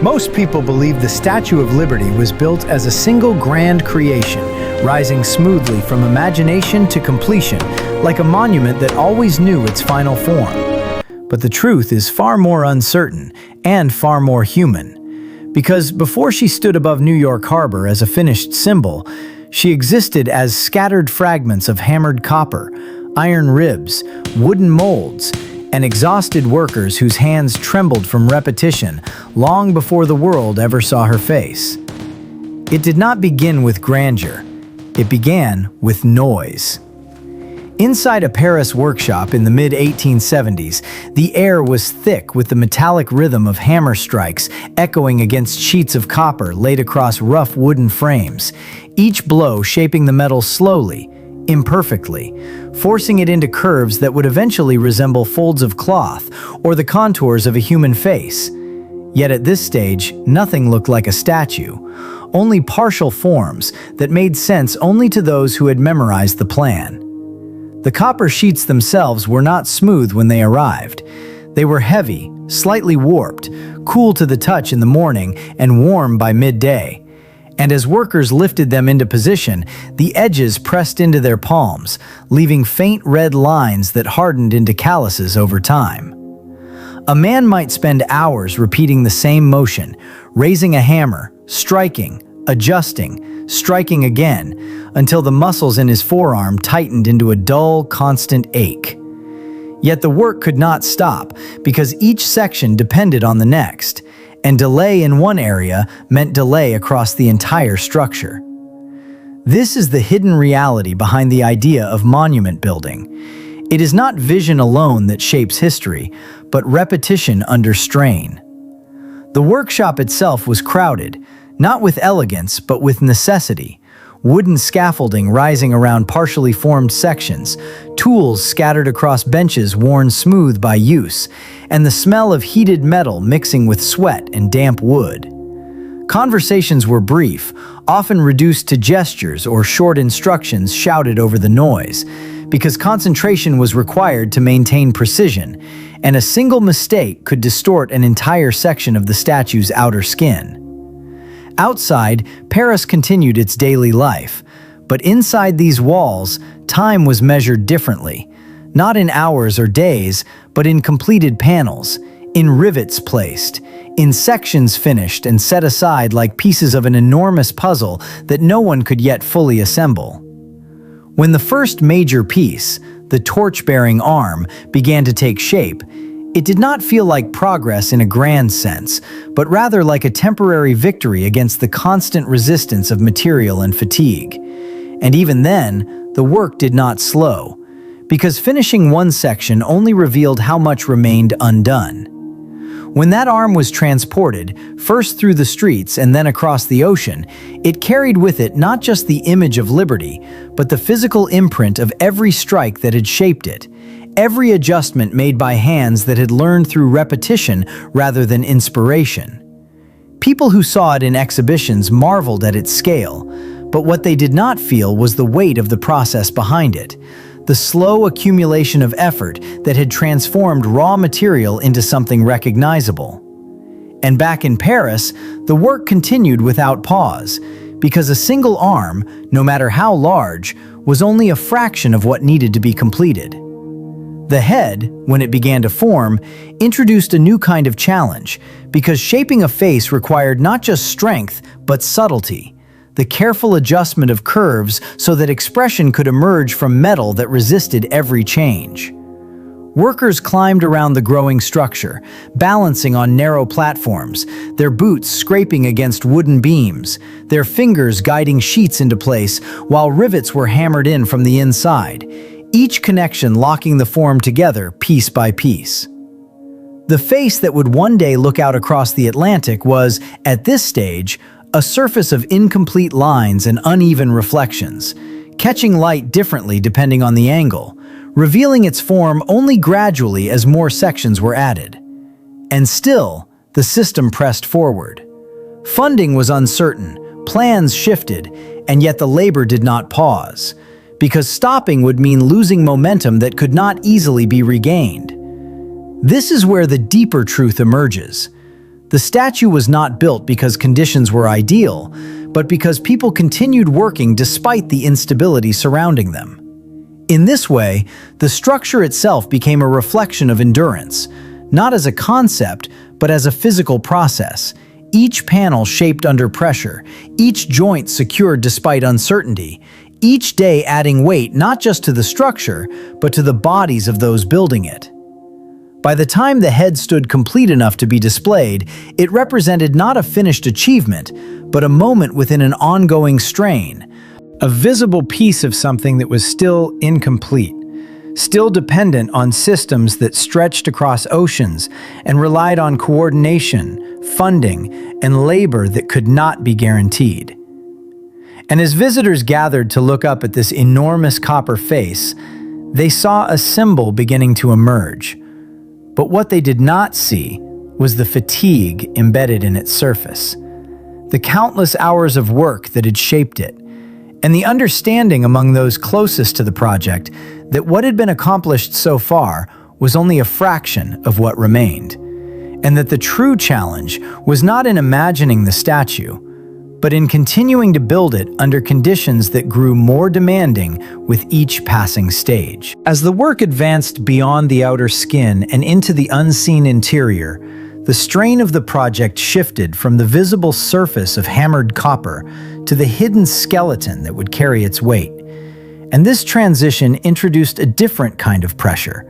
Most people believe the Statue of Liberty was built as a single grand creation, rising smoothly from imagination to completion, like a monument that always knew its final form. But the truth is far more uncertain and far more human. Because before she stood above New York Harbor as a finished symbol, she existed as scattered fragments of hammered copper, iron ribs, wooden molds, and exhausted workers whose hands trembled from repetition long before the world ever saw her face. It did not begin with grandeur. It began with noise. Inside a Paris workshop in the mid-1870s, the air was thick with the metallic rhythm of hammer strikes echoing against sheets of copper laid across rough wooden frames, each blow shaping the metal slowly, imperfectly, forcing it into curves that would eventually resemble folds of cloth or the contours of a human face. Yet at this stage, nothing looked like a statue, only partial forms that made sense only to those who had memorized the plan. The copper sheets themselves were not smooth when they arrived. They were heavy, slightly warped, cool to the touch in the morning and warm by midday. And as workers lifted them into position, the edges pressed into their palms, leaving faint red lines that hardened into calluses over time. A man might spend hours repeating the same motion, raising a hammer, striking, adjusting, striking again, until the muscles in his forearm tightened into a dull, constant ache. Yet the work could not stop, because each section depended on the next, and delay in one area meant delay across the entire structure. This is the hidden reality behind the idea of monument building. It is not vision alone that shapes history, but repetition under strain. The workshop itself was crowded, not with elegance, but with necessity. Wooden scaffolding rising around partially formed sections, tools scattered across benches worn smooth by use, and the smell of heated metal mixing with sweat and damp wood. Conversations were brief, often reduced to gestures or short instructions shouted over the noise, because concentration was required to maintain precision, and a single mistake could distort an entire section of the statue's outer skin. Outside, Paris continued its daily life, but inside these walls, time was measured differently, not in hours or days, but in completed panels, in rivets placed, in sections finished and set aside like pieces of an enormous puzzle that no one could yet fully assemble. When the first major piece, the torch-bearing arm, began to take shape, it did not feel like progress in a grand sense, but rather like a temporary victory against the constant resistance of material and fatigue. And even then, the work did not slow, because finishing one section only revealed how much remained undone. When that arm was transported, first through the streets and then across the ocean, it carried with it not just the image of liberty, but the physical imprint of every strike that had shaped it, every adjustment made by hands that had learned through repetition rather than inspiration. People who saw it in exhibitions marveled at its scale, but what they did not feel was the weight of the process behind it, the slow accumulation of effort that had transformed raw material into something recognizable. And back in Paris, the work continued without pause, because a single arm, no matter how large, was only a fraction of what needed to be completed. The head, when it began to form, introduced a new kind of challenge, because shaping a face required not just strength, but subtlety, the careful adjustment of curves so that expression could emerge from metal that resisted every change. Workers climbed around the growing structure, balancing on narrow platforms, their boots scraping against wooden beams, their fingers guiding sheets into place while rivets were hammered in from the inside, each connection locking the form together piece by piece. The face that would one day look out across the Atlantic was, at this stage, a surface of incomplete lines and uneven reflections, catching light differently depending on the angle, revealing its form only gradually as more sections were added. And still, the system pressed forward. Funding was uncertain, plans shifted, and yet the labor did not pause, because stopping would mean losing momentum that could not easily be regained. This is where the deeper truth emerges. The statue was not built because conditions were ideal, but because people continued working despite the instability surrounding them. In this way, the structure itself became a reflection of endurance, not as a concept, but as a physical process. Each panel shaped under pressure, each joint secured despite uncertainty, each day adding weight not just to the structure, but to the bodies of those building it. By the time the head stood complete enough to be displayed, it represented not a finished achievement, but a moment within an ongoing strain, a visible piece of something that was still incomplete, still dependent on systems that stretched across oceans and relied on coordination, funding, and labor that could not be guaranteed. And as visitors gathered to look up at this enormous copper face, they saw a symbol beginning to emerge. But what they did not see was the fatigue embedded in its surface, the countless hours of work that had shaped it, and the understanding among those closest to the project that what had been accomplished so far was only a fraction of what remained, and that the true challenge was not in imagining the statue, but in continuing to build it under conditions that grew more demanding with each passing stage. As the work advanced beyond the outer skin and into the unseen interior, the strain of the project shifted from the visible surface of hammered copper to the hidden skeleton that would carry its weight. And this transition introduced a different kind of pressure,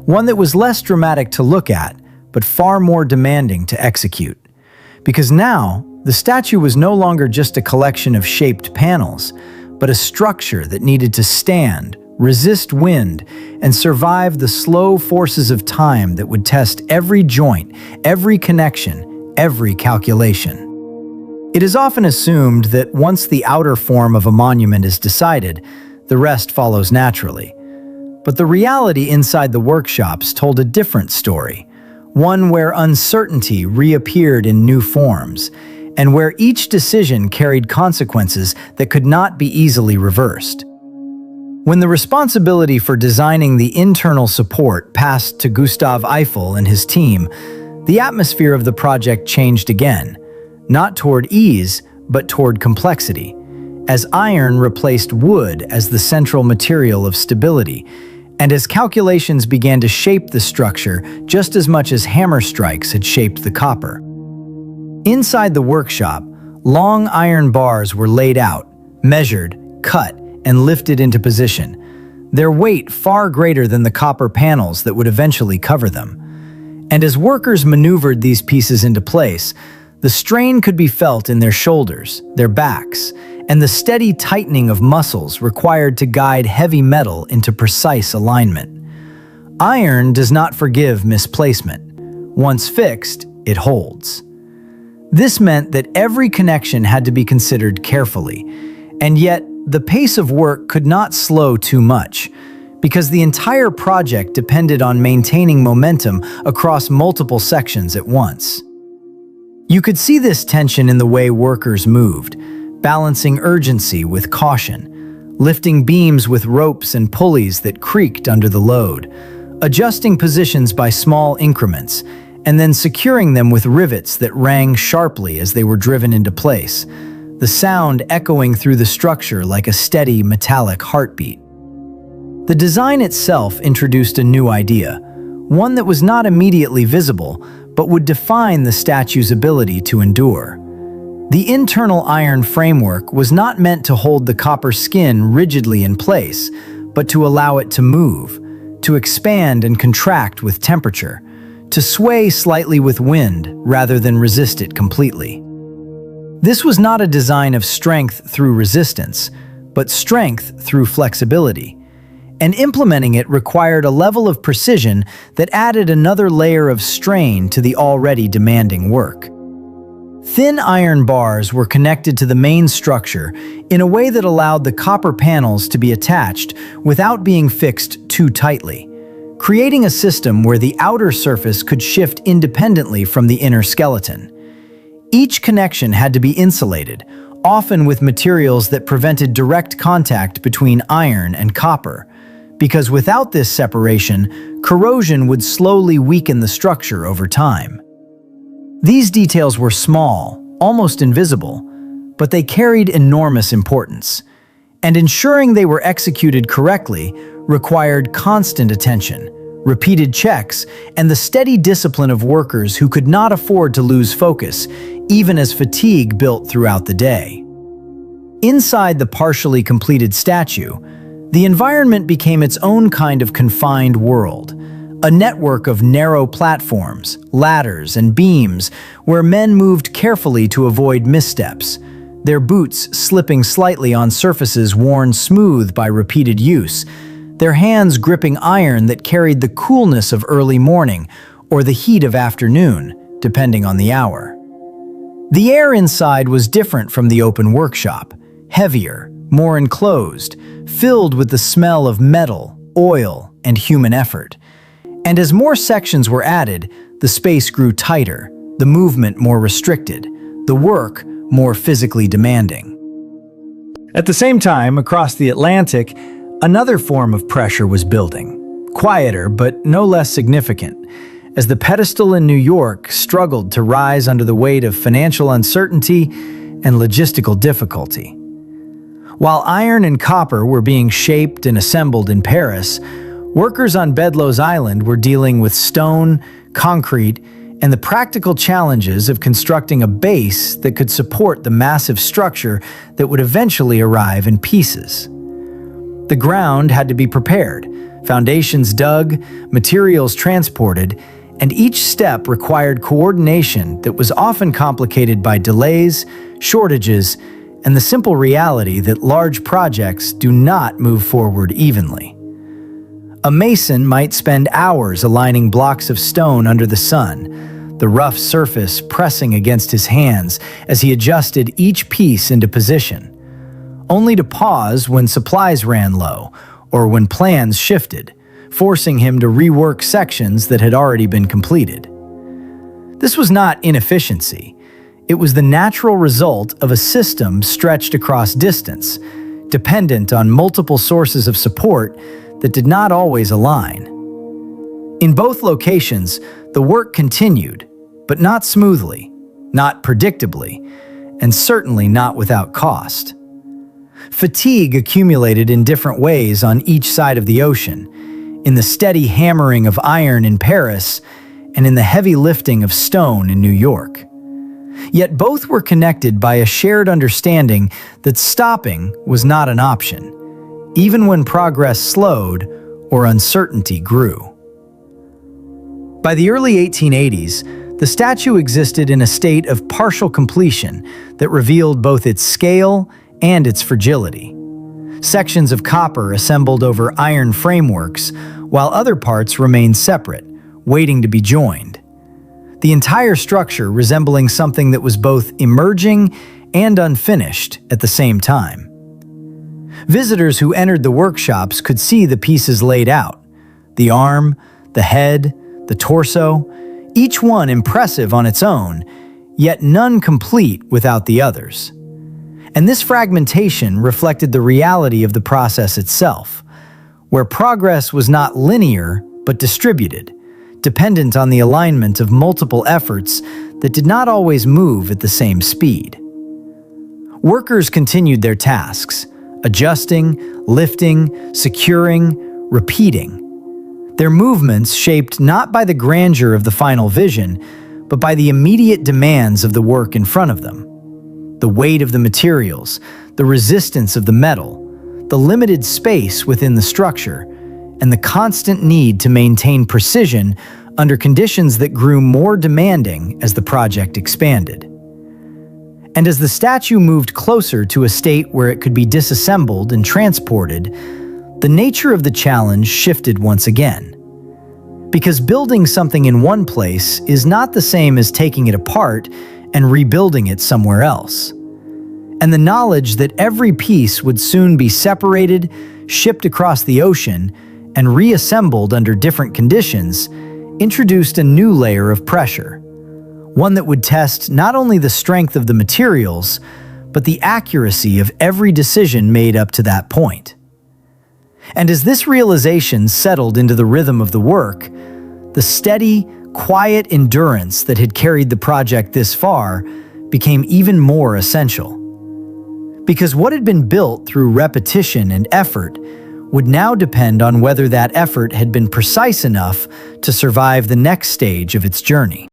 one that was less dramatic to look at, but far more demanding to execute. Because now, the statue was no longer just a collection of shaped panels, but a structure that needed to stand, resist wind, and survive the slow forces of time that would test every joint, every connection, every calculation. It is often assumed that once the outer form of a monument is decided, the rest follows naturally. But the reality inside the workshops told a different story, one where uncertainty reappeared in new forms, and where each decision carried consequences that could not be easily reversed. When the responsibility for designing the internal support passed to Gustav Eiffel and his team, the atmosphere of the project changed again, not toward ease, but toward complexity, as iron replaced wood as the central material of stability, and as calculations began to shape the structure just as much as hammer strikes had shaped the copper. Inside the workshop, long iron bars were laid out, measured, cut, and lifted into position, their weight far greater than the copper panels that would eventually cover them. And as workers maneuvered these pieces into place, the strain could be felt in their shoulders, their backs, and the steady tightening of muscles required to guide heavy metal into precise alignment. Iron does not forgive misplacement. Once fixed, it holds. This meant that every connection had to be considered carefully, and yet the pace of work could not slow too much, because the entire project depended on maintaining momentum across multiple sections at once. You could see this tension in the way workers moved, balancing urgency with caution, lifting beams with ropes and pulleys that creaked under the load, adjusting positions by small increments, and then securing them with rivets that rang sharply as they were driven into place, the sound echoing through the structure like a steady metallic heartbeat. The design itself introduced a new idea, one that was not immediately visible, but would define the statue's ability to endure. The internal iron framework was not meant to hold the copper skin rigidly in place, but to allow it to move, to expand and contract with temperature, to sway slightly with wind rather than resist it completely. This was not a design of strength through resistance, but strength through flexibility. And implementing it required a level of precision that added another layer of strain to the already demanding work. Thin iron bars were connected to the main structure in a way that allowed the copper panels to be attached without being fixed too tightly, creating a system where the outer surface could shift independently from the inner skeleton. Each connection had to be insulated, often with materials that prevented direct contact between iron and copper, because without this separation, corrosion would slowly weaken the structure over time. These details were small, almost invisible, but they carried enormous importance, and ensuring they were executed correctly required constant attention, repeated checks, and the steady discipline of workers who could not afford to lose focus, even as fatigue built throughout the day. Inside the partially completed statue, the environment became its own kind of confined world, a network of narrow platforms, ladders, and beams where men moved carefully to avoid missteps, their boots slipping slightly on surfaces worn smooth by repeated use, their hands gripping iron that carried the coolness of early morning or the heat of afternoon, depending on the hour. The air inside was different from the open workshop, heavier, more enclosed, filled with the smell of metal, oil, and human effort. And as more sections were added, the space grew tighter, the movement more restricted, the work more physically demanding. At the same time, across the Atlantic, another form of pressure was building, quieter but no less significant, as the pedestal in New York struggled to rise under the weight of financial uncertainty and logistical difficulty. While iron and copper were being shaped and assembled in Paris, workers on Bedloes Island were dealing with stone, concrete, and the practical challenges of constructing a base that could support the massive structure that would eventually arrive in pieces. The ground had to be prepared, foundations dug, materials transported, and each step required coordination that was often complicated by delays, shortages, and the simple reality that large projects do not move forward evenly. A mason might spend hours aligning blocks of stone under the sun, the rough surface pressing against his hands as he adjusted each piece into position, only to pause when supplies ran low or when plans shifted, forcing him to rework sections that had already been completed. This was not inefficiency. It was the natural result of a system stretched across distance, dependent on multiple sources of support that did not always align. In both locations, the work continued, but not smoothly, not predictably, and certainly not without cost. Fatigue accumulated in different ways on each side of the ocean, in the steady hammering of iron in Paris and in the heavy lifting of stone in New York. Yet both were connected by a shared understanding that stopping was not an option, even when progress slowed or uncertainty grew. By the early 1880s, the statue existed in a state of partial completion that revealed both its scale and its fragility. Sections of copper assembled over iron frameworks, while other parts remained separate, waiting to be joined. The entire structure resembling something that was both emerging and unfinished at the same time. Visitors who entered the workshops could see the pieces laid out: the arm, the head, the torso, each one impressive on its own, yet none complete without the others. And this fragmentation reflected the reality of the process itself, where progress was not linear but distributed, dependent on the alignment of multiple efforts that did not always move at the same speed. Workers continued their tasks, adjusting, lifting, securing, repeating. Their movements shaped not by the grandeur of the final vision, but by the immediate demands of the work in front of them. The weight of the materials, the resistance of the metal, the limited space within the structure, and the constant need to maintain precision under conditions that grew more demanding as the project expanded. And as the statue moved closer to a state where it could be disassembled and transported, the nature of the challenge shifted once again. Because building something in one place is not the same as taking it apart and rebuilding it somewhere else. And the knowledge that every piece would soon be separated, shipped across the ocean, and reassembled under different conditions introduced a new layer of pressure, one that would test not only the strength of the materials, but the accuracy of every decision made up to that point. And as this realization settled into the rhythm of the work, the steady, quiet endurance that had carried the project this far became even more essential. Because what had been built through repetition and effort would now depend on whether that effort had been precise enough to survive the next stage of its journey.